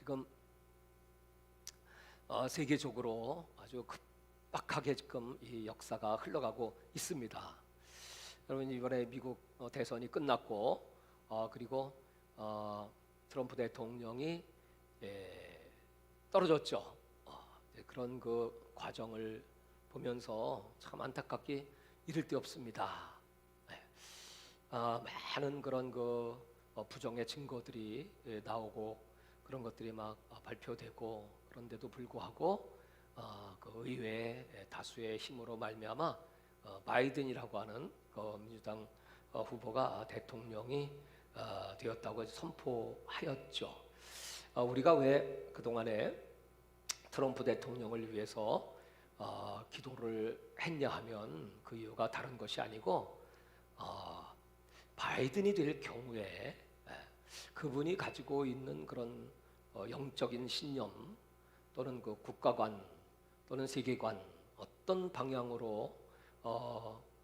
지금 세계적으로 아주 급박하게 지금 이 역사가 흘러가고 있습니다. 여러분, 이번에 미국 대선이 끝났고 그리고 트럼프 대통령이 떨어졌죠. 그런 그 과정을 보면서 참 안타깝게 이를 데 없습니다. 많은 그런 그 부정의 증거들이 나오고 그런 것들이 막 발표되고, 그런데도 불구하고 그 의회 다수의 힘으로 말미암아 바이든이라고 하는 그 민주당 후보가 대통령이 되었다고 선포하였죠. 우리가 왜 그동안에 트럼프 대통령을 위해서 기도를 했냐 하면 그 이유가 다른 것이 아니고 바이든이 될 경우에 그분이 가지고 있는 그런 영적인 신념 또는 그 국가관 또는 세계관, 어떤 방향으로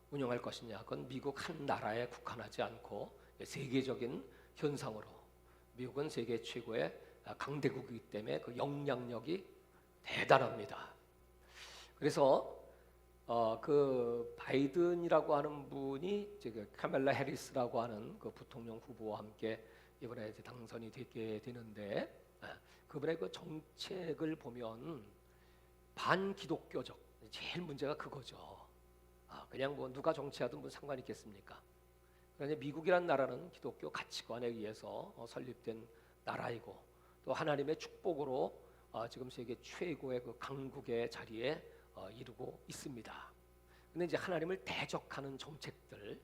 운영할 것이냐, 그건 미국 한 나라에 국한하지 않고 세계적인 현상으로, 미국은 세계 최고의 강대국이기 때문에 그 영향력이 대단합니다. 그래서 그 바이든이라고 하는 분이 카멜라 해리스라고 하는 그 부통령 후보와 함께 이번에 당선이 되게 되는데, 그분의 그 정책을 보면 반기독교적, 제일 문제가 그거죠. 그냥 뭐 누가 정치하든 뭐 상관이 있겠습니까? 그런데 미국이란 나라는 기독교 가치관에 의해서 설립된 나라이고, 또 하나님의 축복으로 지금 세계 최고의 그 강국의 자리에 이루고 있습니다. 근데 이제 하나님을 대적하는 정책들,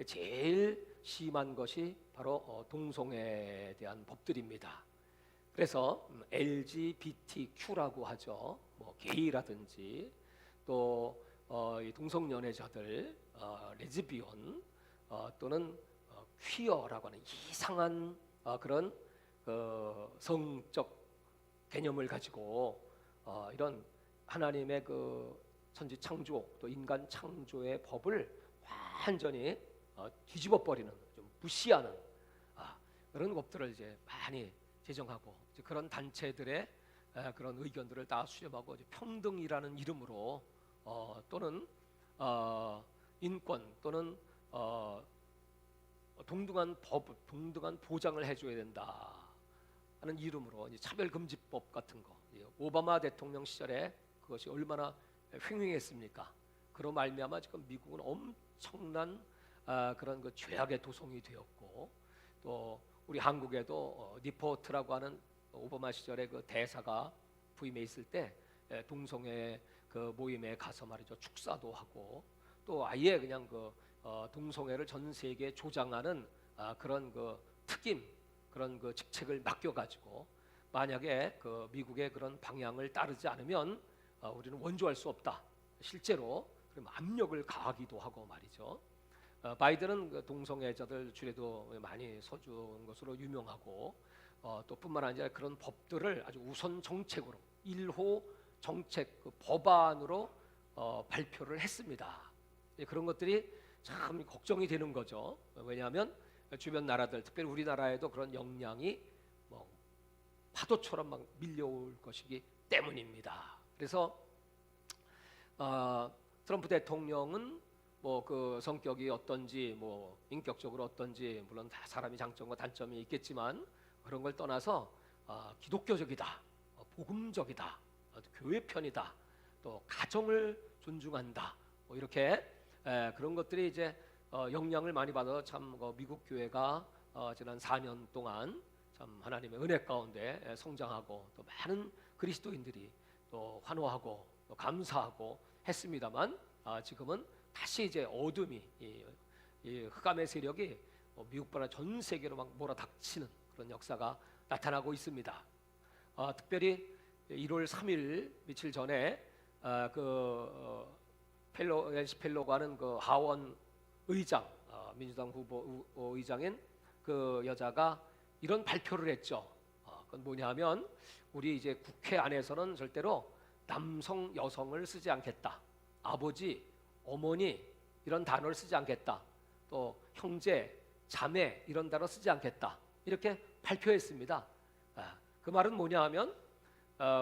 제일 심한 것이 바로 동성애에 대한 법들입니다. 그래서 LGBTQ라고 하죠. 뭐 게이라든지 또 이 동성연애자들, 레즈비언 또는 퀴어라고 하는 이상한 그런 성적 개념을 가지고 이런 하나님의 그 천지 창조 또 인간 창조의 법을 완전히 뒤집어 버리는, 좀 무시하는 그런 법들을 이제 많이 제정하고, 이제 그런 단체들의 그런 의견들을 다 수렴하고 이제 평등이라는 이름으로 또는 인권 또는 동등한 동등한 보장을 해줘야 된다 하는 이름으로 이제 차별금지법 같은 거, 오바마 대통령 시절에 그것이 얼마나 횡행했습니까? 그로 말미암아 지금 미국은 엄청난 그런 그 죄악의 도성이 되었고, 또 우리 한국에도 니포트라고 하는 오바마 시절에 그 대사가 부임해 있을 때 동성애 그 모임에 가서 말이죠, 축사도 하고, 또 아예 그냥 그 동성애를 전 세계에 조장하는 그런 그 특임 그런 그 직책을 맡겨가지고, 만약에 그 미국의 그런 방향을 따르지 않으면 우리는 원조할 수 없다, 실제로 그럼 압력을 가하기도 하고 말이죠. 바이든은 그 동성애자들 주례도 많이 서준 것으로 유명하고, 또 뿐만 아니라 그런 법들을 아주 우선 정책으로 1호 정책 그 법안으로 발표를 했습니다. 그런 것들이 참 걱정이 되는 거죠. 왜냐하면 주변 나라들, 특별히 우리나라에도 그런 영향이 뭐 파도처럼 막 밀려올 것이기 때문입니다. 그래서 트럼프 대통령은 뭐 그 성격이 어떤지, 뭐 인격적으로 어떤지, 물론 다 사람이 장점과 단점이 있겠지만 그런 걸 떠나서 기독교적이다, 복음적이다, 교회 편이다, 또 가정을 존중한다, 뭐 이렇게 그런 것들이 이제 영향을 많이 받아서 참 미국 교회가 지난 4년 동안 참 하나님의 은혜 가운데 성장하고, 또 많은 그리스도인들이 또 환호하고 또 감사하고 했습니다만, 지금은 다시 이제 어둠이, 이 흑암의 세력이 미국보다 전 세계로 막 몰아닥치는 그런 역사가 나타나고 있습니다. 특별히 1월 3일 며칠 전에 낸시 펠로가 하는 그 하원 의장, 민주당 후보 의장인 그 여자가 이런 발표를 했죠. 그건 뭐냐면, 우리 이제 국회 안에서는 절대로 남성, 여성을 쓰지 않겠다, 아버지, 어머니 이런 단어를 쓰지 않겠다, 또 형제, 자매 이런 단어 쓰지 않겠다, 이렇게 발표했습니다. 그 말은 뭐냐 하면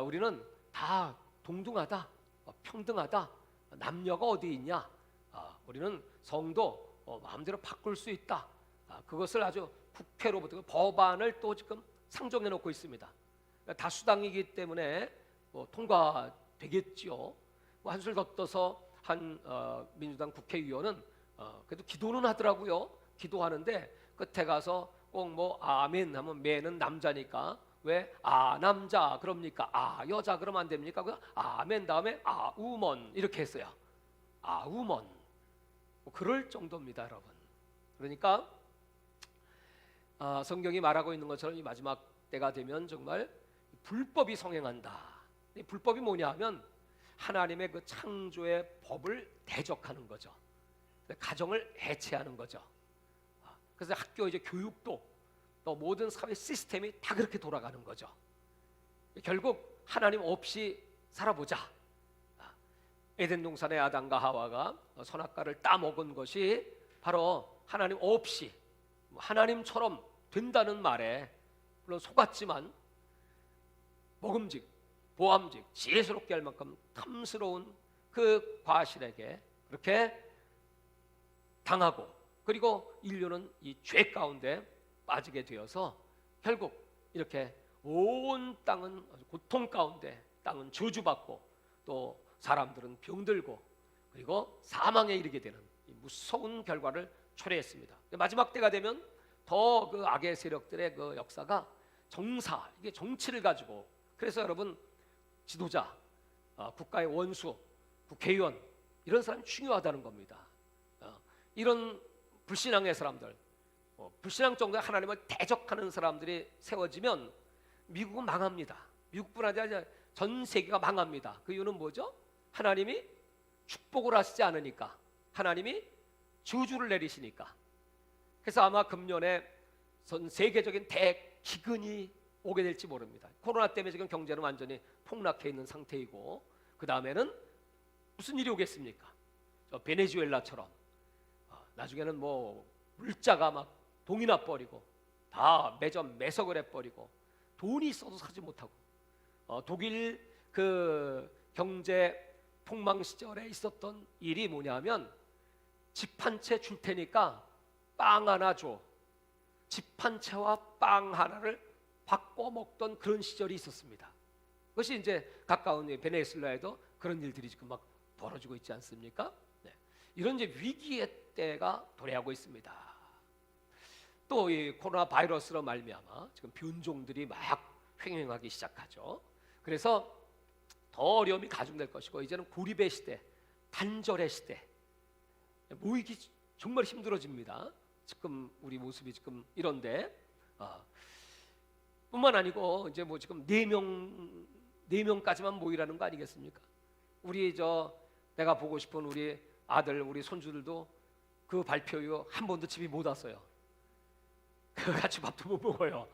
우리는 다 동등하다, 평등하다, 남녀가 어디 있냐, 우리는 성도 마음대로 바꿀 수 있다. 그것을 아주 국회로부터 법안을 또 지금 상정해 놓고 있습니다. 다수당이기 때문에 통과되겠지요. 한술 더 떠서 한 민주당 국회의원은 그래도 기도는 하더라고요. 기도하는데 끝에 가서 꼭 아멘 하면 매는 남자니까 왜 남자 그럽니까? 여자 그러면 안 됩니까? 그 아멘 다음에 우먼 이렇게 했어요. 우먼. 그럴 정도입니다, 여러분. 그러니까 성경이 말하고 있는 것처럼 이 마지막 때가 되면 정말 불법이 성행한다. 이 불법이 뭐냐 하면 하나님의 그 창조의 법을 대적하는 거죠. 가정을 해체하는 거죠. 그래서 학교 이제 교육도 또 모든 사회 시스템이 다 그렇게 돌아가는 거죠. 결국 하나님 없이 살아보자. 에덴 동산의 아담과 하와가 선악과를 따먹은 것이 바로 하나님 없이 하나님처럼 된다는 말에 물론 속았지만 먹음직, 보암직, 지혜스럽게 할 만큼 탐스러운 그 과실에게 그렇게 당하고 그리고 인류는 이 죄 가운데 빠지게 되어서 결국 이렇게 온 땅은 고통 가운데 땅은 저주받고 또 사람들은 병들고 그리고 사망에 이르게 되는 무서운 결과를 초래했습니다. 마지막 때가 되면 더 그 악의 세력들의 그 역사가 정사, 이게 정치를 가지고 그래서 여러분 지도자, 국가의 원수, 국회의원 이런 사람이 중요하다는 겁니다. 이런 불신앙의 사람들, 불신앙 정도의 하나님을 대적하는 사람들이 세워지면 미국은 망합니다. 미국뿐 아니라 전 세계가 망합니다. 그 이유는 뭐죠? 하나님이 축복을 하시지 않으니까, 하나님이 저주를 내리시니까. 그래서 아마 금년에 전 세계적인 대기근이 오게 될지 모릅니다. 코로나 때문에 지금 경제는 완전히 폭락해 있는 상태이고 그 다음에는 무슨 일이 오겠습니까? 베네수엘라처럼 나중에는 물자가 막 동이 나버리고 다 매점 매석을 해버리고 돈이 있어도 사지 못하고 독일 그 경제 폭망 시절에 있었던 일이 뭐냐면 집 한 채 줄 테니까 빵 하나 줘. 집 한 채와 빵 하나를 바꿔 먹던 그런 시절이 있었습니다. 그것이 이제 가까운 베네수엘라에도 그런 일들이 지금 막 벌어지고 있지 않습니까? 네. 이런 이제 위기의 때가 도래하고 있습니다. 또 이 코로나 바이러스로 말미암아 지금 변종들이 막 횡행하기 시작하죠. 그래서 더 어려움이 가중될 것이고 이제는 고립의 시대, 단절의 시대, 모이기 정말 힘들어집니다. 지금 우리 모습이 지금 이런데 뿐만 아니고 이제 지금 4명까지만 모이라는 거 아니겠습니까? 우리 내가 보고 싶은 우리 아들, 우리 손주들도 그 발표 이후 한 번도 집에 못 왔어요. 같이 밥도 못 먹어요.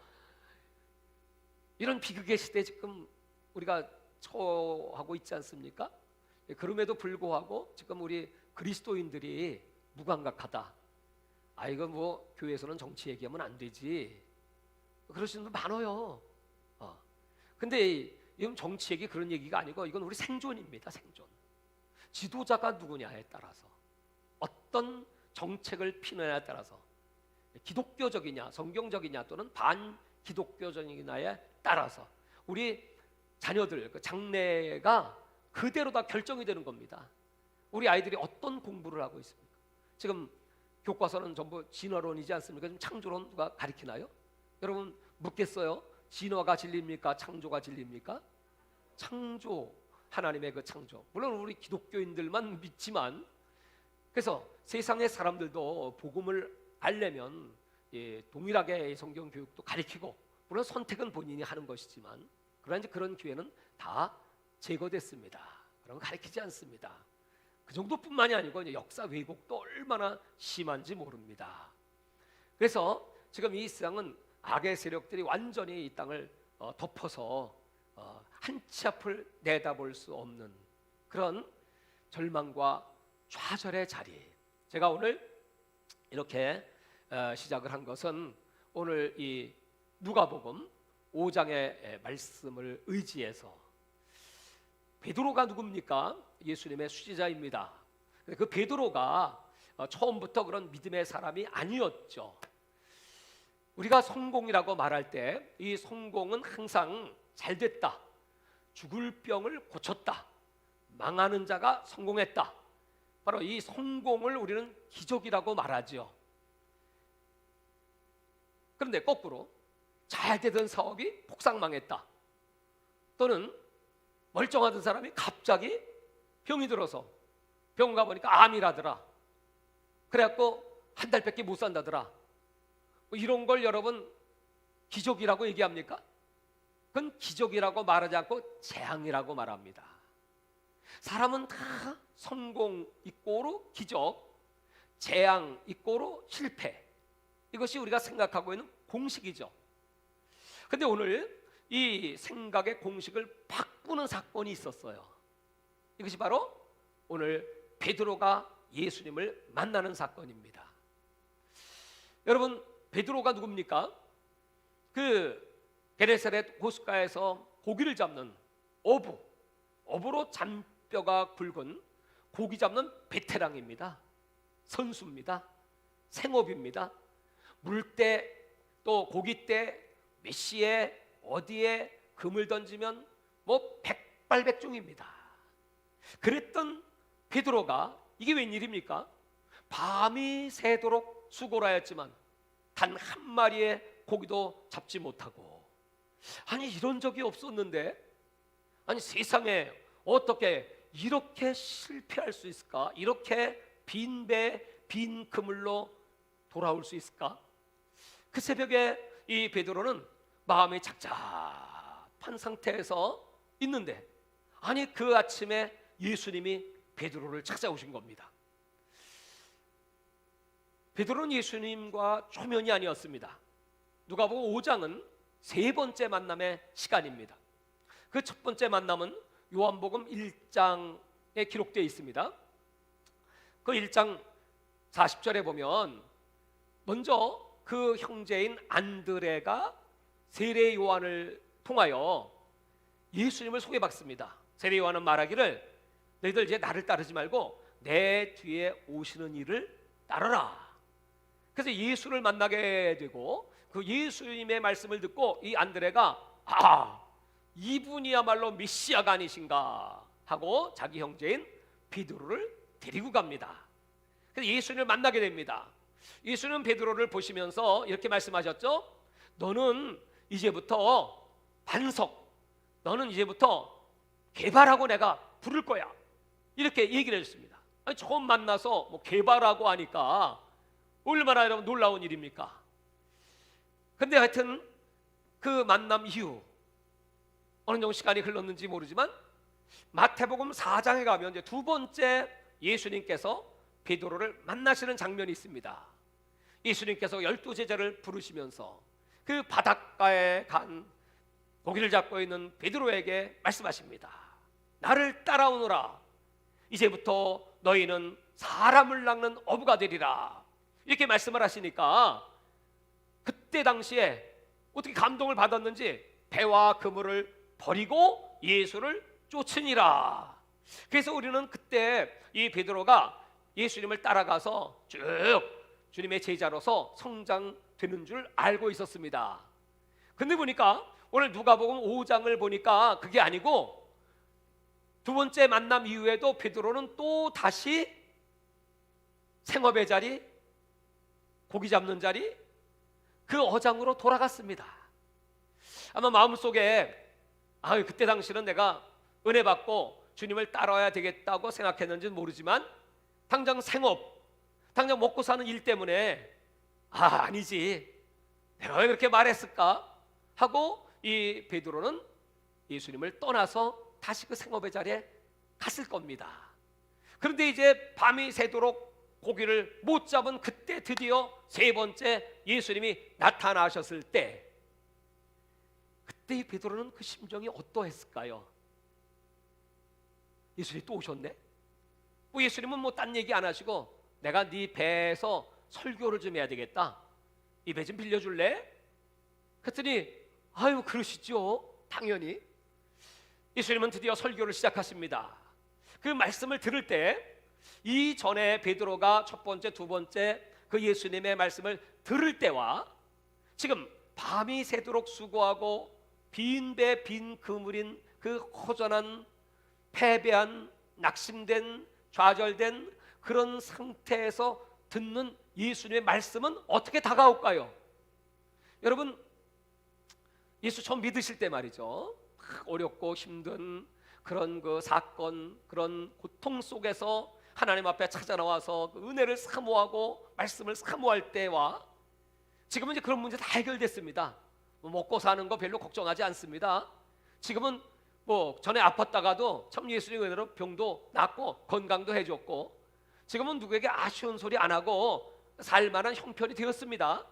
이런 비극의 시대에 지금 우리가 처하고 있지 않습니까? 그럼에도 불구하고 지금 우리 그리스도인들이 무감각하다. 이거 교회에서는 정치 얘기하면 안 되지. 그러시는 분 많아요. 근데 이건 정치 얘기 그런 얘기가 아니고 이건 우리 생존입니다. 생존. 지도자가 누구냐에 따라서 어떤 정책을 피느냐에 따라서 기독교적이냐 성경적이냐 또는 반기독교적이냐에 따라서 우리 자녀들 그 장래가 그대로 다 결정이 되는 겁니다. 우리 아이들이 어떤 공부를 하고 있습니까? 지금 교과서는 전부 진화론이지 않습니까? 지금 창조론 누가 가르치나요? 여러분 묻겠어요. 진화가 진리입니까? 창조가 진리입니까? 창조, 하나님의 그 창조. 물론 우리 기독교인들만 믿지만 그래서 세상의 사람들도 복음을 알려면 동일하게 성경 교육도 가르치고 물론 선택은 본인이 하는 것이지만 그러나 이제 그런 기회는 다 제거됐습니다. 그런 거 가르치지 않습니다. 그 정도뿐만이 아니고 이제 역사 왜곡도 얼마나 심한지 모릅니다. 그래서 지금 이 세상은 악의 세력들이 완전히 이 땅을 덮어서 한 치 앞을 내다볼 수 없는 그런 절망과 좌절의 자리. 제가 오늘 이렇게 시작을 한 것은 오늘 이 누가복음 5장의 말씀을 의지해서 베드로가 누굽니까? 예수님의 수제자입니다. 그 베드로가 처음부터 그런 믿음의 사람이 아니었죠. 우리가 성공이라고 말할 때 이 성공은 항상 잘 됐다, 죽을 병을 고쳤다, 망하는 자가 성공했다. 바로 이 성공을 우리는 기적이라고 말하죠. 그런데 거꾸로 잘 되던 사업이 폭삭망했다, 또는 멀쩡하던 사람이 갑자기 병이 들어서 병원 가보니까 암이라더라, 그래갖고 한 달밖에 못 산다더라, 이런 걸 여러분 기적이라고 얘기합니까? 그건 기적이라고 말하지 않고 재앙이라고 말합니다. 사람은 다 성공 이꼬로 기적, 재앙 이꼬로 실패, 이것이 우리가 생각하고 있는 공식이죠. 근데 오늘 이 생각의 공식을 바꾸는 사건이 있었어요. 이것이 바로 오늘 베드로가 예수님을 만나는 사건입니다. 여러분, 베드로가 누굽니까? 그 게네사렛 호숫가에서 고기를 잡는 어부로 잔뼈가 굵은 고기 잡는 베테랑입니다. 선수입니다. 생업입니다. 물때 또 고기때 몇 시에 어디에 금을 던지면 뭐 백발백중입니다. 그랬던 베드로가 이게 웬일입니까? 밤이 새도록 수고를 하였지만 단 한 마리의 고기도 잡지 못하고, 아니 이런 적이 없었는데, 아니 세상에 어떻게 이렇게 실패할 수 있을까? 이렇게 빈 배, 빈 그물로 돌아올 수 있을까? 그 새벽에 이 베드로는 마음이 착잡한 상태에서 있는데, 아니 그 아침에 예수님이 베드로를 찾아오신 겁니다. 베드로는 예수님과 초면이 아니었습니다. 누가복음 5장은 세 번째 만남의 시간입니다. 그 첫 번째 만남은 요한복음 1장에 기록되어 있습니다. 그 1장 40절에 보면 먼저 그 형제인 안드레가 세례 요한을 통하여 예수님을 소개받습니다. 세례 요한은 말하기를 너희들 이제 나를 따르지 말고 내 뒤에 오시는 이를 따르라. 그래서 예수를 만나게 되고, 그 예수님의 말씀을 듣고 이 안드레가 이분이야말로 메시아가 아니신가 하고 자기 형제인 베드로를 데리고 갑니다. 그래서 예수님을 만나게 됩니다. 예수는 베드로를 보시면서 이렇게 말씀하셨죠. 너는 이제부터 반석, 너는 이제부터 개발하고 내가 부를 거야, 이렇게 얘기를 해줬습니다. 아니, 처음 만나서 뭐 개발하고 하니까 얼마나 여러분 놀라운 일입니까? 근데 하여튼 그 만남 이후 어느 정도 시간이 흘렀는지 모르지만 마태복음 4장에 가면 이제 두 번째 예수님께서 베드로를 만나시는 장면이 있습니다. 예수님께서 12제자를 부르시면서 그 바닷가에 간 고기를 잡고 있는 베드로에게 말씀하십니다. 나를 따라오너라. 이제부터 너희는 사람을 낚는 어부가 되리라. 이렇게 말씀을 하시니까 그때 당시에 어떻게 감동을 받았는지 배와 그물을 버리고 예수를 쫓으니라. 그래서 우리는 그때 이 베드로가 예수님을 따라가서 쭉 주님의 제자로서 성장되는 줄 알고 있었습니다. 근데 보니까 오늘 누가복음 5장을 보니까 그게 아니고 두 번째 만남 이후에도 베드로는 또 다시 생업의 자리, 고기 잡는 자리, 그 어장으로 돌아갔습니다. 아마 마음속에 그때 당시는 내가 은혜 받고 주님을 따라와야 되겠다고 생각했는지는 모르지만 당장 생업, 당장 먹고 사는 일 때문에 아니지, 내가 왜 그렇게 말했을까 하고 이 베드로는 예수님을 떠나서 다시 그 생업의 자리에 갔을 겁니다. 그런데 이제 밤이 새도록 고기를 못 잡은 그때 드디어 세 번째 예수님이 나타나셨을 때, 그때 이 베드로는 그 심정이 어떠했을까요? 예수님이 또 오셨네? 예수님은 뭐 딴 얘기 안 하시고 내가 네 배에서 설교를 좀 해야 되겠다, 이 배 좀 빌려줄래? 그랬더니 아유, 그러시죠. 당연히. 예수님은 드디어 설교를 시작하십니다. 그 말씀을 들을 때 이전에 베드로가 첫 번째, 두 번째 그 예수님의 말씀을 들을 때와 지금 밤이 새도록 수고하고 빈 배 빈 그물인 그 허전한 패배한 낙심된 좌절된 그런 상태에서 듣는 예수님의 말씀은 어떻게 다가올까요? 여러분, 예수 처음 믿으실 때 말이죠, 어렵고 힘든 그런 그 사건, 그런 고통 속에서 하나님 앞에 찾아 나와서 그 은혜를 사모하고 말씀을 사모할 때와 지금은 이제 그런 문제 다 해결됐습니다. 먹고 사는 거 별로 걱정하지 않습니다. 지금은 뭐 전에 아팠다가도 참 예수님의 은혜로 병도 낫고 건강도 해줬고 지금은 누구에게 아쉬운 소리 안 하고 살만한 형편이 되었습니다.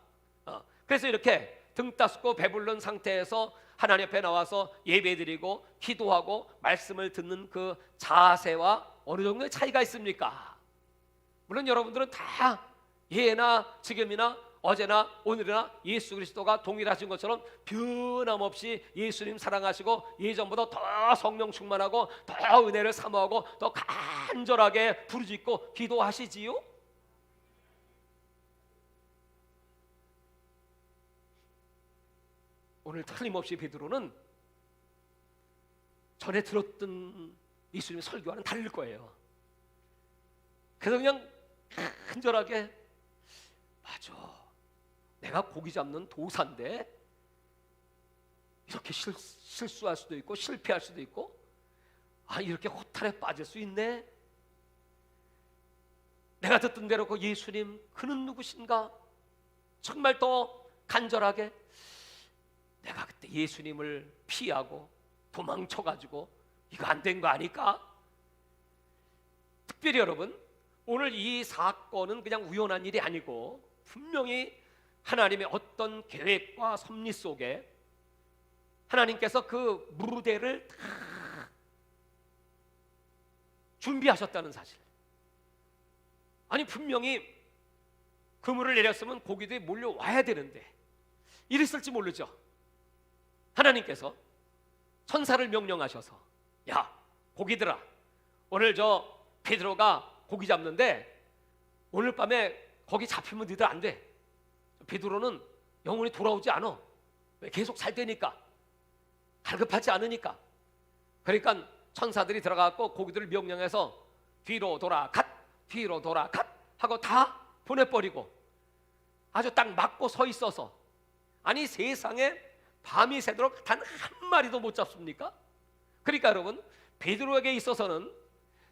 그래서 이렇게 등 따숩고 배부른 상태에서 하나님 앞에 나와서 예배드리고 기도하고 말씀을 듣는 그 자세와 어느 정도의 차이가 있습니까? 물론 여러분들은 다 예나 지금이나 어제나 오늘이나 예수 그리스도가 동일하신 것처럼 변함없이 예수님 사랑하시고 예전보다 더 성령 충만하고 더 은혜를 사모하고 더 간절하게 부르짖고 기도하시지요? 오늘 틀림없이 베드로는 전에 들었던 예수님의 설교와는 다를 거예요. 그래서 그냥 간절하게, 맞아, 내가 고기 잡는 도사인데 이렇게 실수할 수도 있고 실패할 수도 있고, 이렇게 허탈에 빠질 수 있네. 내가 듣던 대로 그 예수님, 그는 누구신가? 정말 더 간절하게, 내가 그때 예수님을 피하고 도망쳐가지고 이거 안 된 거 아닐까? 특별히 여러분, 오늘 이 사건은 그냥 우연한 일이 아니고 분명히 하나님의 어떤 계획과 섭리 속에 하나님께서 그 무대를 다 준비하셨다는 사실. 아니, 분명히 그물을 내렸으면 고기들이 몰려와야 되는데 이랬을지 모르죠. 하나님께서 천사를 명령하셔서, 야, 고기들아, 오늘 저 베드로가 고기 잡는데 오늘 밤에 거기 잡히면 너희들 안 돼. 베드로는 영원히 돌아오지 않아. 계속 살 테니까, 갈급하지 않으니까. 그러니까 천사들이 들어가고 고기들을 명령해서 뒤로 돌아 갓, 뒤로 돌아 갓 하고 다 보내버리고 아주 딱 막고 서 있어서, 아니 세상에 밤이 새도록 단 한 마리도 못 잡습니까? 그러니까 여러분, 베드로에게 있어서는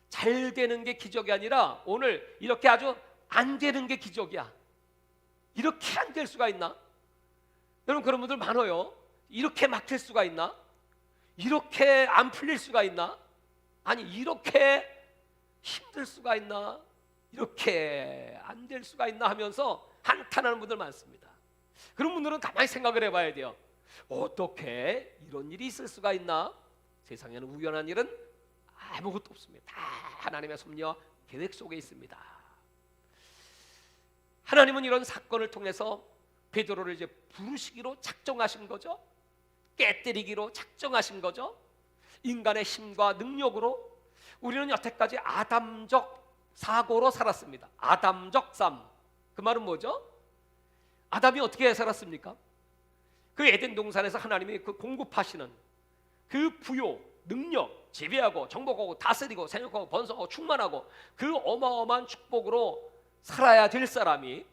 잘 되는 게 기적이 아니라 오늘 이렇게 아주 안 되는 게 기적이야. 이렇게 안 될 수가 있나? 여러분, 그런 분들 많아요. 이렇게 막힐 수가 있나? 이렇게 안 풀릴 수가 있나? 아니, 이렇게 힘들 수가 있나? 이렇게 안 될 수가 있나 하면서 한탄하는 분들 많습니다. 그런 분들은 가만히 생각을 해봐야 돼요. 어떻게 이런 일이 있을 수가 있나? 세상에는 우연한 일은 아무것도 없습니다. 다 하나님의 섭리와 계획 속에 있습니다. 하나님은 이런 사건을 통해서 베드로를 이제 부르시기로 작정하신 거죠. 깨뜨리기로 작정하신 거죠. 인간의 힘과 능력으로 우리는 여태까지 아담적 사고로 살았습니다. 아담적 삶. 그 말은 뭐죠? 아담이 어떻게 살았습니까? 그 에덴 동산에서 하나님이 그 공급하시는 그 부요, 능력, 지배하고 정복하고 다스리고 생육하고 번성하고 충만하고 그 어마어마한 축복으로 살아야 될 사람이,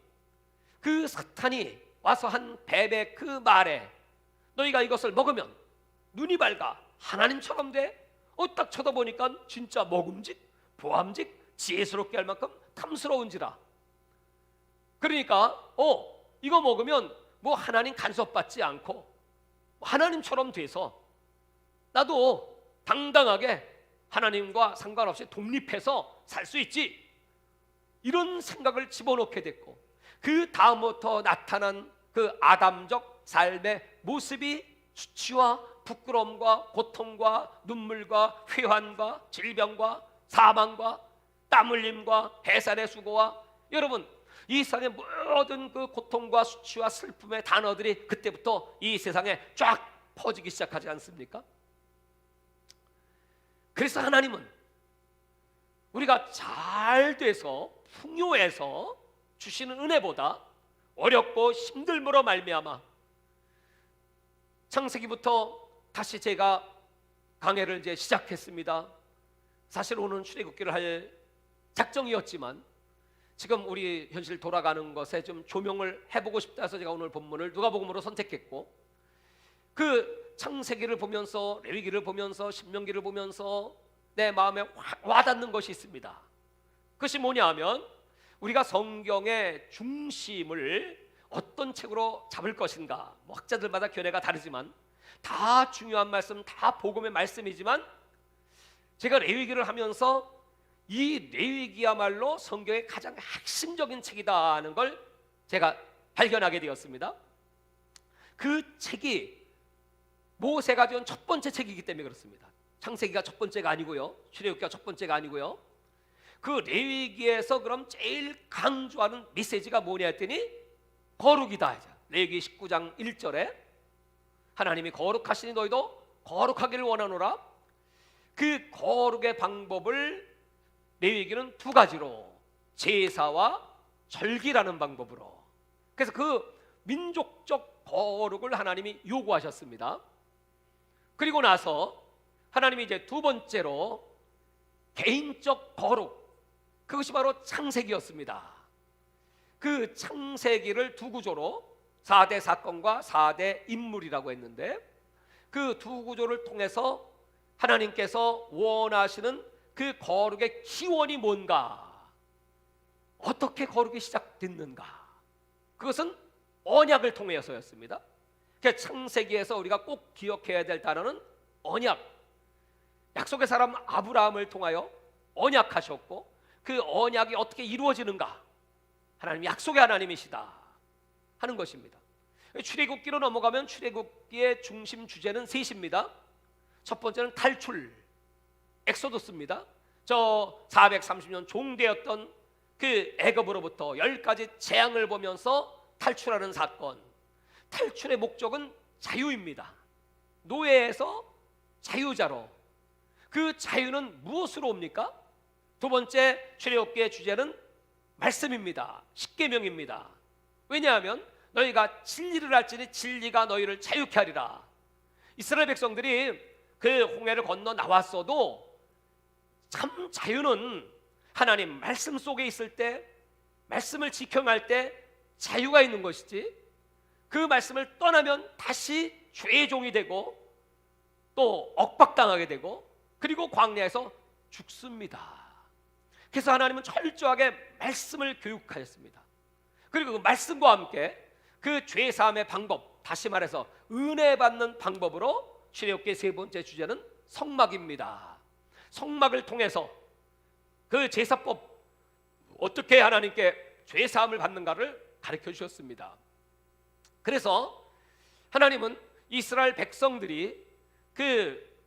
그 사탄이 와서 한 뱀의 그 말에 너희가 이것을 먹으면 눈이 밝아 하나님처럼 돼? 딱 쳐다보니까 진짜 먹음직, 보암직, 지혜스럽게 할 만큼 탐스러운지라. 그러니까 이거 먹으면 뭐 하나님 간섭받지 않고 하나님처럼 돼서 나도 당당하게 하나님과 상관없이 독립해서 살 수 있지, 이런 생각을 집어넣게 됐고, 그 다음부터 나타난 그 아담적 삶의 모습이 수치와 부끄러움과 고통과 눈물과 회환과 질병과 사망과 땀 흘림과 해산의 수고와, 여러분, 이 세상의 모든 그 고통과 수치와 슬픔의 단어들이 그때부터 이 세상에 쫙 퍼지기 시작하지 않습니까? 그래서 하나님은 우리가 잘 돼서 풍요해서 주시는 은혜보다 어렵고 힘들므로 말미암아, 창세기부터 다시 제가 강해를 이제 시작했습니다. 사실 오늘 출애굽기를 할 작정이었지만 지금 우리 현실 돌아가는 것에 좀 조명을 해보고 싶다 해서 제가 오늘 본문을 누가복음으로 선택했고, 그 창세기를 보면서 레위기를 보면서 신명기를 보면서 내 마음에 와닿는 것이 있습니다. 그것이 뭐냐 하면, 우리가 성경의 중심을 어떤 책으로 잡을 것인가, 뭐 학자들마다 견해가 다르지만 다 중요한 말씀, 다 복음의 말씀이지만 제가 레위기를 하면서 이 레위기야말로 성경의 가장 핵심적인 책이다 하는 걸 제가 발견하게 되었습니다. 그 책이 모세가 지은 첫 번째 책이기 때문에 그렇습니다. 창세기가 첫 번째가 아니고요, 출애굽기가 첫 번째가 아니고요. 그 레위기에서 그럼 제일 강조하는 메시지가 뭐냐 했더니 거룩이다. 레위기 19장 1절에 하나님이 거룩하시니 너희도 거룩하기를 원하노라. 그 거룩의 방법을 레위기는 두 가지로, 제사와 절기라는 방법으로. 그래서 그 민족적 거룩을 하나님이 요구하셨습니다. 그리고 나서 하나님이 이제 두 번째로 개인적 거룩, 그것이 바로 창세기였습니다. 그 창세기를 두 구조로 4대 사건과 4대 인물이라고 했는데, 그 두 구조를 통해서 하나님께서 원하시는 그 거룩의 기원이 뭔가, 어떻게 거룩이 시작됐는가, 그것은 언약을 통해서였습니다. 그러니까 창세기에서 우리가 꼭 기억해야 될 단어는 언약. 약속의 사람 아브라함을 통하여 언약하셨고, 그 언약이 어떻게 이루어지는가, 하나님이 약속의 하나님이시다 하는 것입니다. 출애굽기로 넘어가면 출애굽기의 중심 주제는 셋입니다. 첫 번째는 탈출, 엑소더스입니다. 저 430년 종되었던 그 애굽으로부터 10가지 재앙을 보면서 탈출하는 사건. 탈출의 목적은 자유입니다. 노예에서 자유자로. 그 자유는 무엇으로 옵니까? 두 번째 출애굽기의 주제는 말씀입니다. 십계명입니다. 왜냐하면 너희가 진리를 알지니 진리가 너희를 자유케 하리라. 이스라엘 백성들이 그 홍해를 건너 나왔어도 참 자유는 하나님 말씀 속에 있을 때, 말씀을 지켜갈 때 자유가 있는 것이지, 그 말씀을 떠나면 다시 죄의 종이 되고 또 억박당하게 되고, 그리고 광야에서 죽습니다. 그래서 하나님은 철저하게 말씀을 교육하였습니다. 그리고 그 말씀과 함께 그 죄사함의 방법, 다시 말해서 은혜 받는 방법으로 출애굽기의 세 번째 주제는 성막입니다. 성막을 통해서 그 제사법, 어떻게 하나님께 죄사함을 받는가를 가르쳐 주셨습니다. 그래서 하나님은 이스라엘 백성들이 그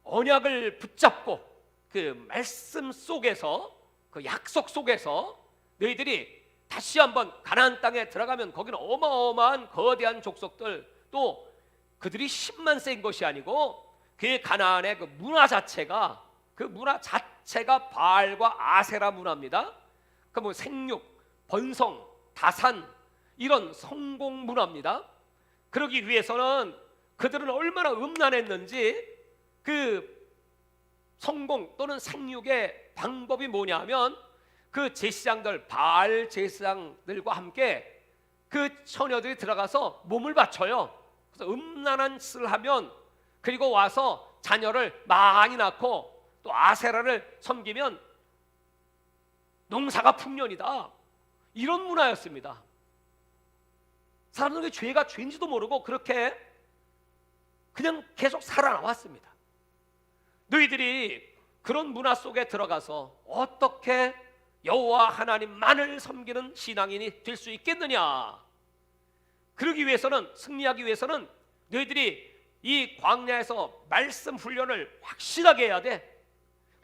언약을 붙잡고 그 말씀 속에서, 그 약속 속에서 너희들이 다시 한번 가나안 땅에 들어가면 거기는 어마어마한 거대한 족속들, 또 그들이 힘만 센 것이 아니고 그 가나안의 그 문화 자체가, 그 문화 자체가 바알과 아세라 문화입니다. 그 뭐 생육, 번성, 다산, 이런 성공 문화입니다. 그러기 위해서는 그들은 얼마나 음란했는지, 그 성공 또는 생육의 방법이 뭐냐면 그 제사장들, 바알 제사장들과 함께 그 처녀들이 들어가서 몸을 바쳐요. 그래서 음란한 짓을 하면, 그리고 와서 자녀를 많이 낳고 또 아세라를 섬기면 농사가 풍년이다, 이런 문화였습니다. 사람들이 죄가 죄인지도 모르고 그렇게 그냥 계속 살아나왔습니다. 너희들이 그런 문화 속에 들어가서 어떻게 여호와 하나님만을 섬기는 신앙인이 될 수 있겠느냐? 그러기 위해서는, 승리하기 위해서는 너희들이 이 광야에서 말씀 훈련을 확실하게 해야 돼.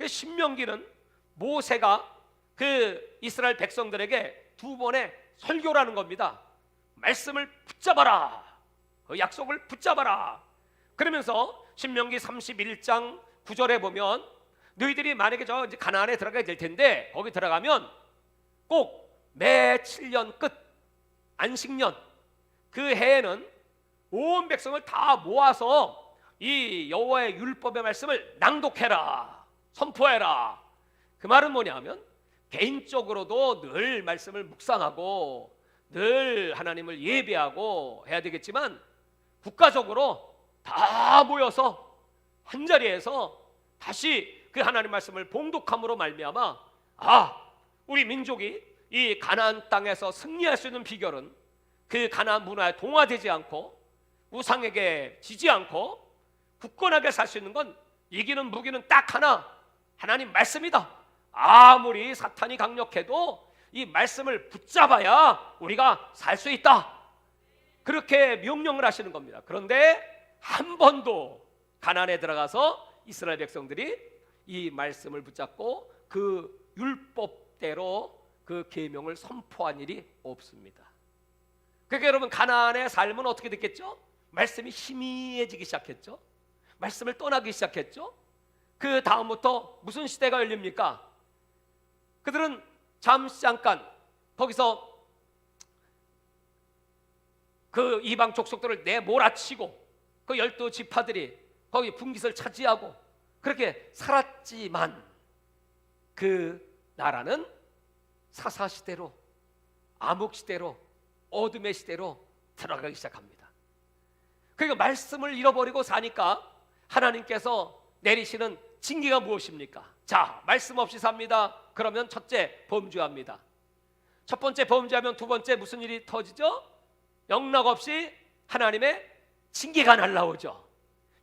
신명기는 모세가 그 이스라엘 백성들에게 두 번의 설교라는 겁니다. 말씀을 붙잡아라. 그 약속을 붙잡아라. 그러면서 신명기 31장 9절에 보면 너희들이 만약에 저 이제 가나안에 들어가게 될 텐데 거기 들어가면 꼭 매 7년 끝 안식년 그 해에는 온 백성을 다 모아서 이 여호와의 율법의 말씀을 낭독해라, 선포해라. 그 말은 뭐냐면 개인적으로도 늘 말씀을 묵상하고 늘 하나님을 예배하고 해야 되겠지만 국가적으로 다 모여서 한 자리에서 다시 그 하나님 말씀을 봉독함으로 말미암아 우리 민족이 이 가나안 땅에서 승리할 수 있는 비결은 그 가나안 문화에 동화되지 않고 우상에게 지지 않고 굳건하게 살 수 있는 건 이기는 무기는 딱 하나, 하나님 말씀이다. 아무리 사탄이 강력해도 이 말씀을 붙잡아야 우리가 살 수 있다. 그렇게 명령을 하시는 겁니다. 그런데 한 번도 가나안에 들어가서 이스라엘 백성들이 이 말씀을 붙잡고 그 율법대로 그 계명을 선포한 일이 없습니다. 그러니까 여러분 가나안의 삶은 어떻게 됐겠죠? 말씀이 희미해지기 시작했죠. 말씀을 떠나기 시작했죠. 그 다음부터 무슨 시대가 열립니까? 그들은 잠깐 거기서 그 이방 족속들을 내몰아치고 그 12지파들이 거기 분깃을 차지하고 그렇게 살았지만 그 나라는 사사시대로 암흑시대로 어둠의 시대로 들어가기 시작합니다. 그러니까 말씀을 잃어버리고 사니까 하나님께서 내리시는 징계가 무엇입니까? 자, 말씀 없이 삽니다. 그러면 첫째 범죄합니다. 첫 번째 범죄하면 두 번째 무슨 일이 터지죠? 영락없이 하나님의 징계가 날라오죠.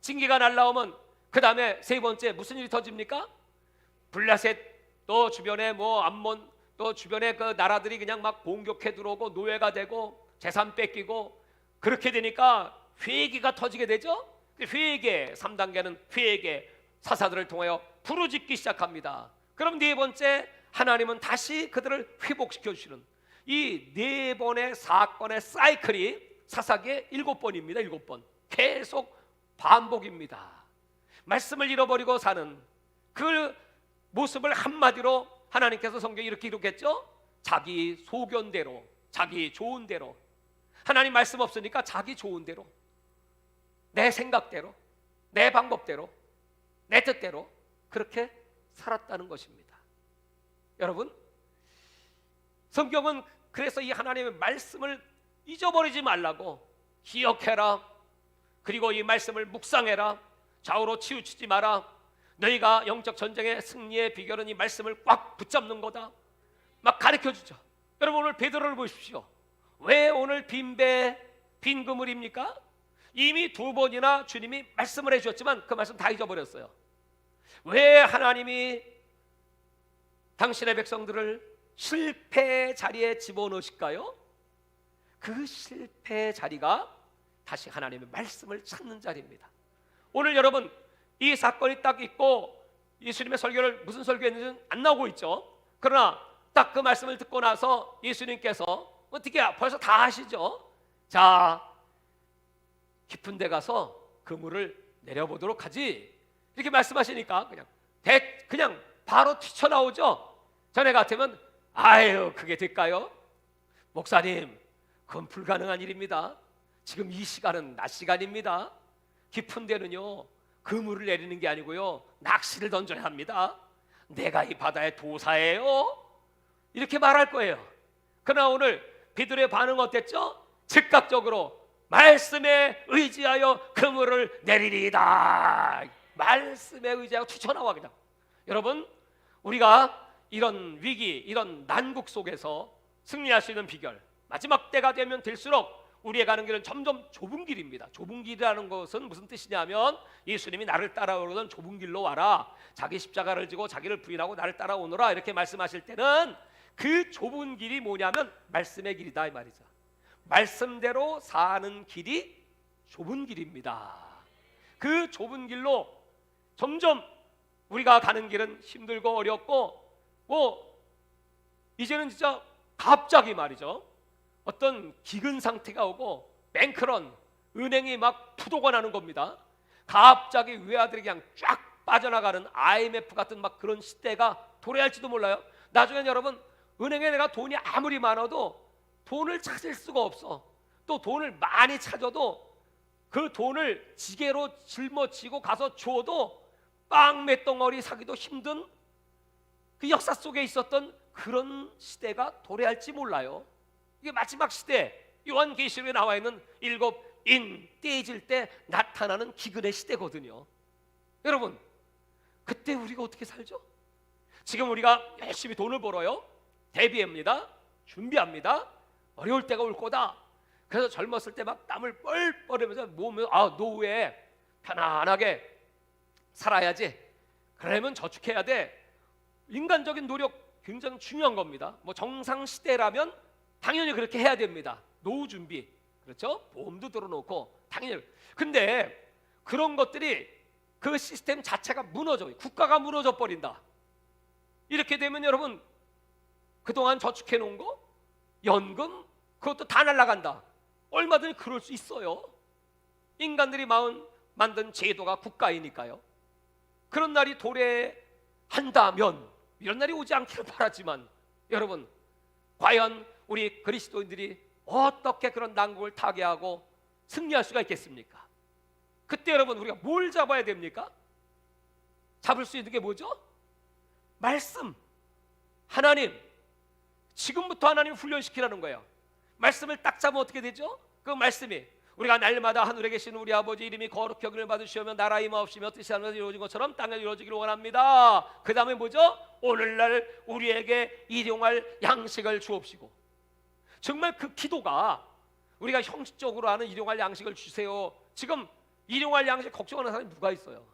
징계가 날라오면 그 다음에 세 번째 무슨 일이 터집니까? 블라셋 또 주변에 뭐 암몬 또 주변에 그 나라들이 그냥 막 공격해 들어오고 노예가 되고 재산 뺏기고 그렇게 되니까 회개가 터지게 되죠. 회개 3단계는 회개 사사들을 통하여 부르짖기 시작합니다. 그럼 네 번째 하나님은 다시 그들을 회복시켜 주시는 이 네 번의 사건의 사이클이 사사기에 7번입니다. 7번 계속 반복입니다. 말씀을 잃어버리고 사는 그 모습을 한마디로 하나님께서 성경에 이렇게 기록했죠. 자기 소견대로 자기 좋은 대로 하나님 말씀 없으니까 자기 좋은 대로 내 생각대로 내 방법대로 내 뜻대로 그렇게 살았다는 것입니다. 여러분 성경은 그래서 이 하나님의 말씀을 잊어버리지 말라고 기억해라. 그리고 이 말씀을 묵상해라. 좌우로 치우치지 마라. 너희가 영적 전쟁의 승리의 비결은 이 말씀을 꽉 붙잡는 거다. 막 가르쳐주죠. 여러분 오늘 베드로를 보십시오. 왜 오늘 빈배 빈 그물입니까? 이미 두 번이나 주님이 말씀을 해주셨지만 그 말씀 다 잊어버렸어요. 왜 하나님이 당신의 백성들을 실패의 자리에 집어넣으실까요? 그 실패의 자리가 다시 하나님의 말씀을 찾는 자리입니다. 오늘 여러분 이 사건이 딱 있고 예수님의 설교를 무슨 설교했는지는 안 나오고 있죠. 그러나 딱 그 말씀을 듣고 나서 예수님께서 어떻게 벌써 다 아시죠? 자, 깊은 데 가서 그물을 내려보도록 하지 이렇게 말씀하시니까 그냥 바로 튀쳐나오죠. 전에 같으면 아유 그게 될까요? 목사님 그건 불가능한 일입니다. 지금 이 시간은 낮 시간입니다. 깊은 데는요 그물을 내리는 게 아니고요 낚시를 던져야 합니다. 내가 이 바다의 도사예요. 이렇게 말할 거예요. 그러나 오늘 베드로의 반응 어땠죠? 즉각적으로 말씀에 의지하여 그물을 내리리이다. 말씀에 의지하여 튀쳐나와 그냥. 여러분 우리가 이런 위기 이런 난국 속에서 승리할 수 있는 비결 마지막 때가 되면 될수록 우리의 가는 길은 점점 좁은 길입니다. 좁은 길이라는 것은 무슨 뜻이냐면 예수님이 나를 따라오거든 좁은 길로 와라. 자기 십자가를 지고 자기를 부인하고 나를 따라오너라 이렇게 말씀하실 때는 그 좁은 길이 뭐냐면 말씀의 길이다 이 말이죠. 말씀대로 사는 길이 좁은 길입니다. 그 좁은 길로 점점 우리가 가는 길은 힘들고 어렵고 이제는 진짜 갑자기 말이죠, 어떤 기근 상태가 오고 뱅크런, 은행이 막 부도가 나는 겁니다. 갑자기 외화들이 그냥 쫙 빠져나가는 IMF 같은 막 그런 시대가 도래할지도 몰라요. 나중엔 여러분, 은행에 내가 돈이 아무리 많아도 돈을 찾을 수가 없어. 또 돈을 많이 찾아도 그 돈을 지게로 짊어지고 가서 줘도 빵 몇 덩어리 사기도 힘든 그 역사 속에 있었던 그런 시대가 도래할지 몰라요. 이게 마지막 시대, 요한계시록에 나와 있는 7인 떼질 때 나타나는 기근의 시대거든요. 여러분, 그때 우리가 어떻게 살죠? 지금 우리가 열심히 돈을 벌어요. 대비합니다. 준비합니다. 어려울 때가 올 거다. 그래서 젊었을 때 막 땀을 뻘뻘 흘리면서 몸을 노후에 편안하게 살아야지. 그러려면 저축해야 돼. 인간적인 노력 굉장히 중요한 겁니다. 뭐 정상 시대라면 당연히 그렇게 해야 됩니다. 노후 준비, 그렇죠? 보험도 들어놓고 당연히. 근데 그런 것들이 그 시스템 자체가 무너져, 국가가 무너져 버린다. 이렇게 되면 여러분, 그동안 저축해 놓은 거, 연금, 그것도 다 날아간다. 얼마든지 그럴 수 있어요. 인간들이 만든 제도가 국가이니까요. 그런 날이 도래한다면, 이런 날이 오지 않기를 바라지만, 여러분, 과연 우리 그리스도인들이 어떻게 그런 난국을 타개하고 승리할 수가 있겠습니까? 그때 여러분, 우리가 뭘 잡아야 됩니까? 잡을 수 있는 게 뭐죠? 말씀. 하나님, 지금부터 하나님 훈련시키라는 거예요. 말씀을 딱 잡으면 어떻게 되죠? 그 말씀이 우리가 날마다 하늘에 계신 우리 아버지 이름이 거룩히 여김을 받으시오며 나라 임하옵시며 뜻이 하늘에서 이루어진 것처럼 땅에서 이루어지기를 원합니다. 그 다음에 뭐죠? 오늘날 우리에게 일용할 양식을 주옵시고. 정말 그 기도가, 우리가 형식적으로 하는 일용할 양식을 주세요, 지금 일용할 양식 걱정하는 사람이 누가 있어요?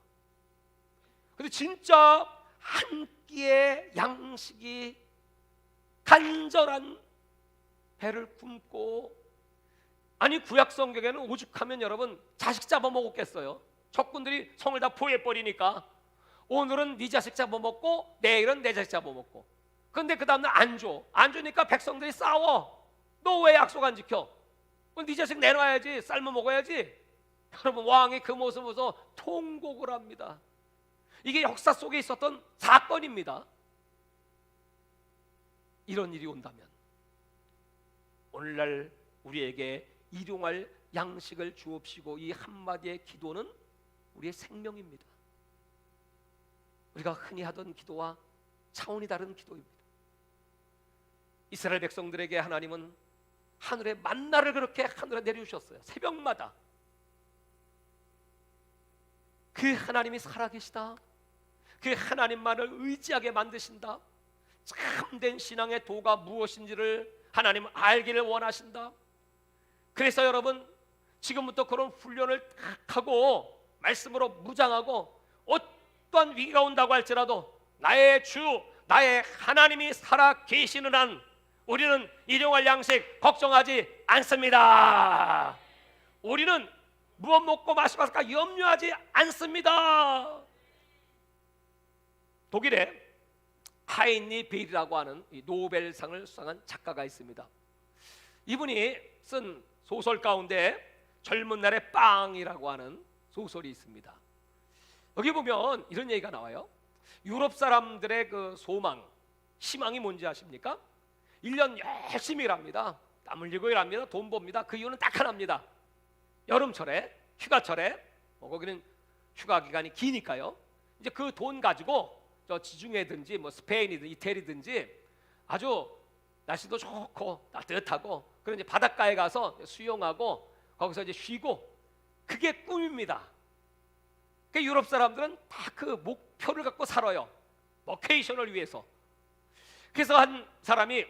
근데 진짜 한 끼의 양식이 간절한 배를 굶고, 아니 구약 성경에는 오죽하면 여러분 자식 잡아먹었겠어요. 적군들이 성을 다 포위해버리니까 오늘은 네 자식 잡아먹고 내일은 내 자식 잡아먹고. 근데 그 다음날 안 주니까 백성들이 싸워. 너 왜 약속 안 지켜? 네 자식 내놔야지, 삶아 먹어야지. 여러분, 왕이 그 모습을 보면서 통곡을 합니다. 이게 역사 속에 있었던 사건입니다. 이런 일이 온다면 오늘날 우리에게 일용할 양식을 주옵시고, 이 한마디의 기도는 우리의 생명입니다. 우리가 흔히 하던 기도와 차원이 다른 기도입니다. 이스라엘 백성들에게 하나님은 하늘의 만나를 그렇게 하늘에 내려주셨어요. 새벽마다. 그 하나님이 살아계시다, 그 하나님만을 의지하게 만드신다, 참된 신앙의 도가 무엇인지를 하나님은 알기를 원하신다. 그래서 여러분, 지금부터 그런 훈련을 딱 하고 말씀으로 무장하고, 어떠한 위기가 온다고 할지라도 나의 주, 나의 하나님이 살아 계시는 한 우리는 일용할 양식 걱정하지 않습니다. 우리는 무엇 먹고 마시고 할까 염려하지 않습니다. 독일에 하인리 베일이라고 하는 노벨상을 수상한 작가가 있습니다. 이분이 쓴 소설 가운데 젊은 날의 빵이라고 하는 소설이 있습니다. 여기 보면 이런 얘기가 나와요. 유럽 사람들의 그 소망, 희망이 뭔지 아십니까? 1년 열심히 일합니다. 땀 흘리고 일합니다. 돈 법니다. 그 이유는 딱 하나입니다. 여름철에, 휴가철에, 거기는 휴가 기간이 기니까요. 이제 그 돈 가지고 저 지중해든지 뭐 스페인이든 이태리든지 아주 날씨도 좋고 따뜻하고 그런 이제 바닷가에 가서 수영하고 거기서 이제 쉬고, 그게 꿈입니다. 그 유럽 사람들은 다 그 목표를 갖고 살아요. 버케이션을 위해서. 그래서 한 사람이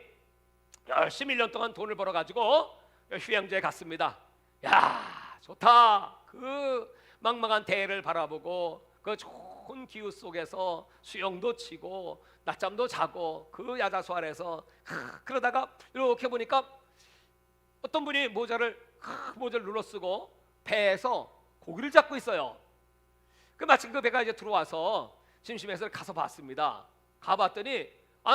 열심히 1년 동안 돈을 벌어 가지고 휴양지에 갔습니다. 야, 좋다. 그 망망한 대해를 바라보고 그 좋은 기후 속에서 수영도 치고 낮잠도 자고 그 야자수 아래서 그러다가 이렇게 보니까 어떤 분이 모자를 눌러 쓰고 배에서 고기를 잡고 있어요. 그 마침 그 배가 이제 들어와서 심심해서 가서 봤습니다. 가봤더니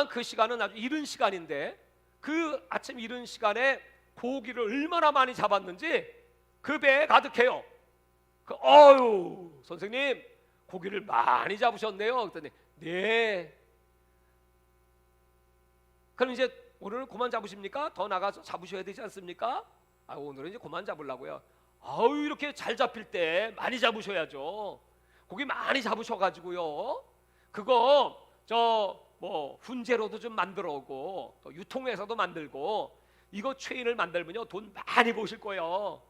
그 시간은 아주 이른 시간인데 그 아침 이른 시간에 고기를 얼마나 많이 잡았는지 그 배에 가득해요. 선생님 고기를 많이 잡으셨네요. 그랬더니 네. 그럼 이제 오늘은 그만 잡으십니까? 더 나가서 잡으셔야 되지 않습니까? 오늘은 이제 그만 잡으려고요. 이렇게 잘 잡힐 때 많이 잡으셔야죠. 고기 많이 잡으셔가지고요. 그거 훈제로도 좀 만들어 오고 또 유통해서도 만들고 이거 체인을 만들면요 돈 많이 버실 거예요.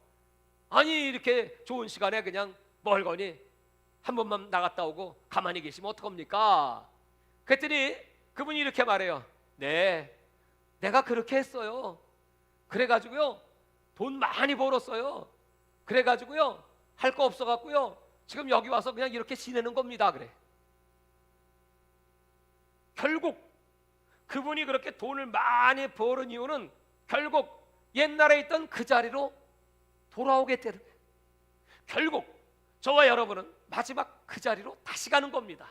아니 이렇게 좋은 시간에 그냥 멀거니 한 번만 나갔다 오고 가만히 계시면 어떡합니까? 그랬더니 그분이 이렇게 말해요. 네, 내가 그렇게 했어요. 그래가지고요 돈 많이 벌었어요. 그래가지고요 할 거 없어갖고요 지금 여기 와서 그냥 이렇게 지내는 겁니다. 그래. 결국 그분이 그렇게 돈을 많이 버는 이유는 결국 옛날에 있던 그 자리로 돌아오게 되는 거예요. 결국 저와 여러분은 마지막 그 자리로 다시 가는 겁니다.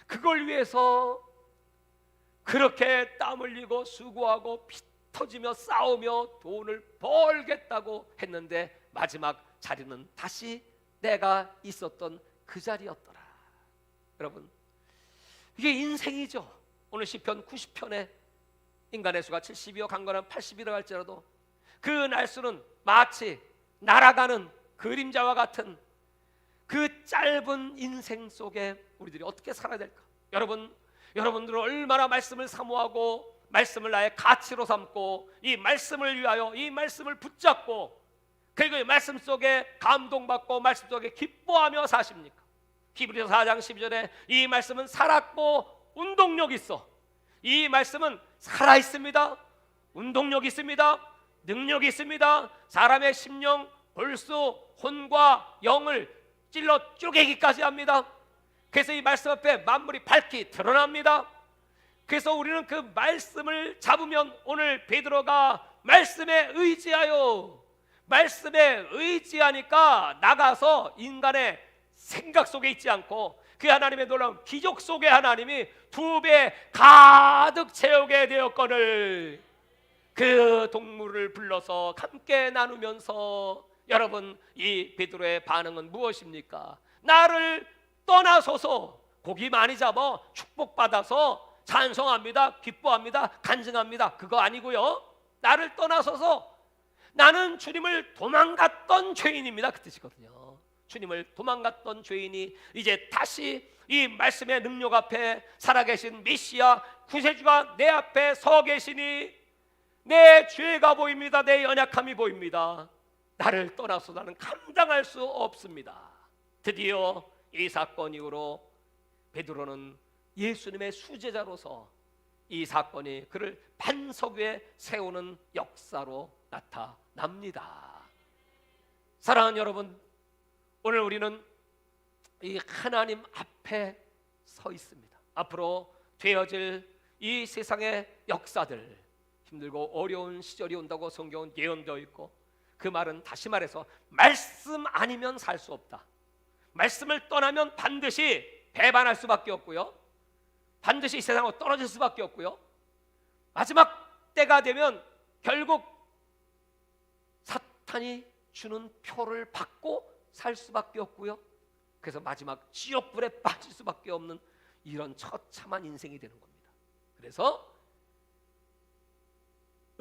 그걸 위해서 그렇게 땀 흘리고 수고하고 피 터지며 싸우며 돈을 벌겠다고 했는데 마지막 자리는 다시 내가 있었던 그 자리였더라. 여러분 이게 인생이죠. 오늘 시편 90편에 인간의 수가 70이요 강건한 80이라 할지라도 그 날수는 마치 날아가는 그림자와 같은 그 짧은 인생 속에 우리들이 어떻게 살아야 될까? 여러분들은 얼마나 말씀을 사모하고 말씀을 나의 가치로 삼고 이 말씀을 위하여 이 말씀을 붙잡고 그리고 이 말씀 속에 감동받고 말씀 속에 기뻐하며 사십니까? 히브리서 4장 12절에 이 말씀은 살았고 운동력 있어. 이 말씀은 살아있습니다. 운동력 있습니다. 능력이 있습니다. 사람의 심령, 골수, 혼과 영을 찔러 쪼개기까지 합니다. 그래서 이 말씀 앞에 만물이 밝히 드러납니다. 그래서 우리는 그 말씀을 잡으면 오늘 베드로가 말씀에 의지하여 말씀에 의지하니까 나가서 인간의 생각 속에 있지 않고 그 하나님의 놀라운 기적 속에 하나님이 2배 가득 채우게 되었거늘 그 동물을 불러서 함께 나누면서 여러분 이 베드로의 반응은 무엇입니까? 나를 떠나소서. 고기 많이 잡아 축복받아서 찬송합니다. 기뻐합니다. 간증합니다. 그거 아니고요. 나를 떠나소서. 나는 주님을 도망갔던 죄인입니다. 그 뜻이거든요. 주님을 도망갔던 죄인이 이제 다시 이 말씀의 능력 앞에 살아계신 메시아 구세주가 내 앞에 서 계시니 내 죄가 보입니다. 내 연약함이 보입니다. 나를 떠나서 나는 감당할 수 없습니다. 드디어 이 사건 이후로 베드로는 예수님의 수제자로서 이 사건이 그를 반석 위에 세우는 역사로 나타납니다. 사랑하는 여러분, 오늘 우리는 이 하나님 앞에 서 있습니다. 앞으로 되어질 이 세상의 역사들, 힘들고 어려운 시절이 온다고 성경은 예언되어 있고 그 말은 다시 말해서 말씀 아니면 살 수 없다. 말씀을 떠나면 반드시 배반할 수밖에 없고요. 반드시 이 세상으로 떨어질 수밖에 없고요. 마지막 때가 되면 결국 사탄이 주는 표를 받고 살 수밖에 없고요. 그래서 마지막 지옥불에 빠질 수밖에 없는 이런 처참한 인생이 되는 겁니다. 그래서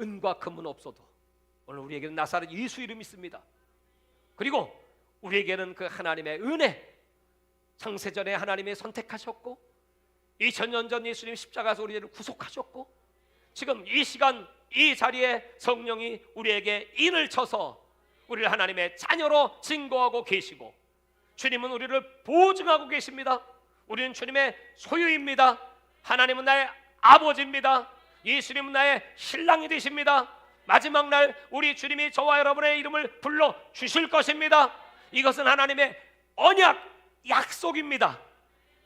은과 금은 없어도 오늘 우리에게는 나사렛 예수 이름이 있습니다. 그리고 우리에게는 그 하나님의 은혜, 창세전에 하나님이 선택하셨고 2000년 전 예수님 십자가에서 우리를 구속하셨고 지금 이 시간 이 자리에 성령이 우리에게 인을 쳐서 우리를 하나님의 자녀로 증거하고 계시고 주님은 우리를 보증하고 계십니다. 우리는 주님의 소유입니다. 하나님은 나의 아버지입니다. 예수님은 나의 신랑이 되십니다. 마지막 날 우리 주님이 저와 여러분의 이름을 불러 주실 것입니다. 이것은 하나님의 언약, 약속입니다.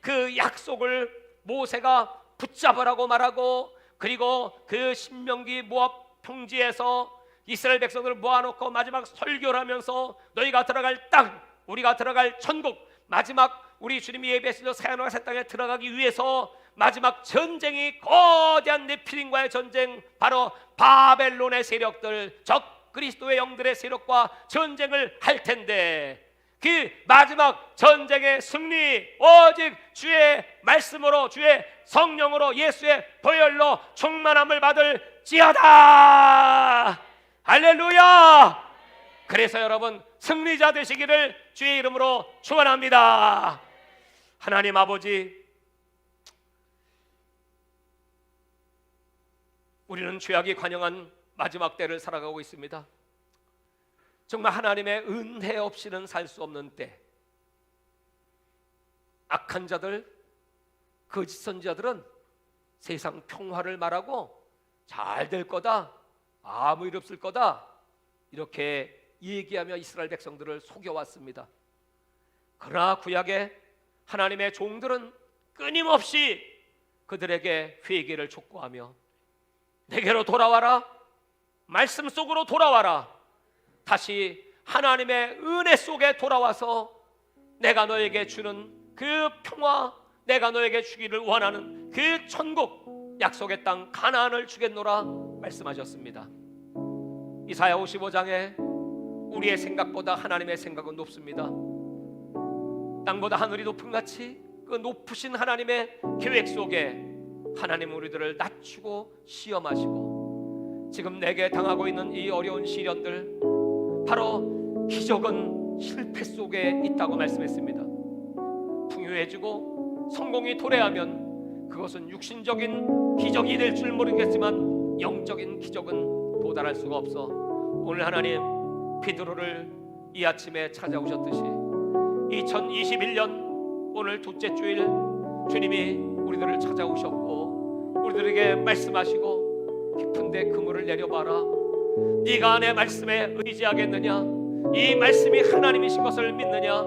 그 약속을 모세가 붙잡으라고 말하고 그리고 그 신명기 모압 평지에서 이스라엘 백성들을 모아놓고 마지막 설교를 하면서 너희가 들어갈 땅, 우리가 들어갈 천국, 마지막 우리 주님이 예배에서 새하늘과 새 땅에 들어가기 위해서 마지막 전쟁이 거대한 네피림과의 전쟁, 바로 바벨론의 세력들, 적 그리스도의 영들의 세력과 전쟁을 할 텐데, 그 마지막 전쟁의 승리 오직 주의 말씀으로, 주의 성령으로, 예수의 보혈로 충만함을 받을지어다. 할렐루야. 그래서 여러분 승리자 되시기를 주의 이름으로 축원합니다. 하나님 아버지, 우리는 죄악이 관영한 마지막 때를 살아가고 있습니다. 정말 하나님의 은혜 없이는 살 수 없는 때, 악한 자들, 거짓 선지자들은 세상 평화를 말하고 잘 될 거다, 아무 일 없을 거다, 이렇게 얘기하며 이스라엘 백성들을 속여왔습니다. 그러나 구약에 하나님의 종들은 끊임없이 그들에게 회개를 촉구하며 내게로 돌아와라, 말씀 속으로 돌아와라, 다시 하나님의 은혜 속에 돌아와서 내가 너에게 주는 그 평화, 내가 너에게 주기를 원하는 그 천국, 약속의 땅 가나안을 주겠노라 말씀하셨습니다. 이사야 55장에 우리의 생각보다 하나님의 생각은 높습니다. 땅보다 하늘이 높은 같이 그 높으신 하나님의 계획 속에 하나님은 우리들을 낮추고 시험하시고, 지금 내게 당하고 있는 이 어려운 시련들, 바로 기적은 실패 속에 있다고 말씀했습니다. 풍요해지고 성공이 도래하면 그것은 육신적인 기적이 될 줄 모르겠지만 영적인 기적은 도달할 수가 없어. 오늘 하나님 베드로를 이 아침에 찾아오셨듯이 2021년 오늘 둘째 주일 주님이 우리들을 찾아오셨고 우리들에게 말씀하시고 깊은데 그물을 내려봐라. 네가 내 말씀에 의지하겠느냐? 이 말씀이 하나님이신 것을 믿느냐?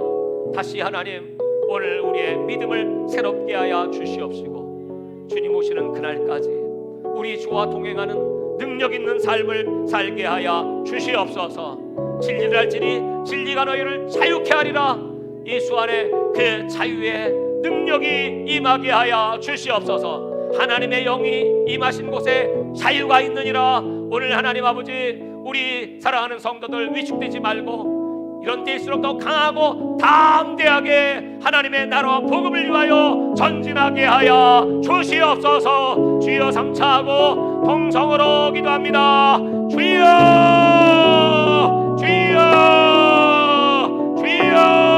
다시 하나님 오늘 우리의 믿음을 새롭게 하여 주시옵시고, 주님 오시는 그날까지 우리 주와 동행하는 능력 있는 삶을 살게 하여 주시옵소서. 진리를 알지니 진리가 너희를 자유케 하리라. 예수 안에 그 자유의 능력이 임하게 하여 주시옵소서. 하나님의 영이 임하신 곳에 자유가 있느니라. 오늘 하나님 아버지, 우리 사랑하는 성도들 위축되지 말고 이런 때일수록 더 강하고 담대하게 하나님의 나라와 복음을 위하여 전진하게 하여 주시옵소서. 주여 삼차하고 통성으로 기도합니다. 주여, 주여, 주여.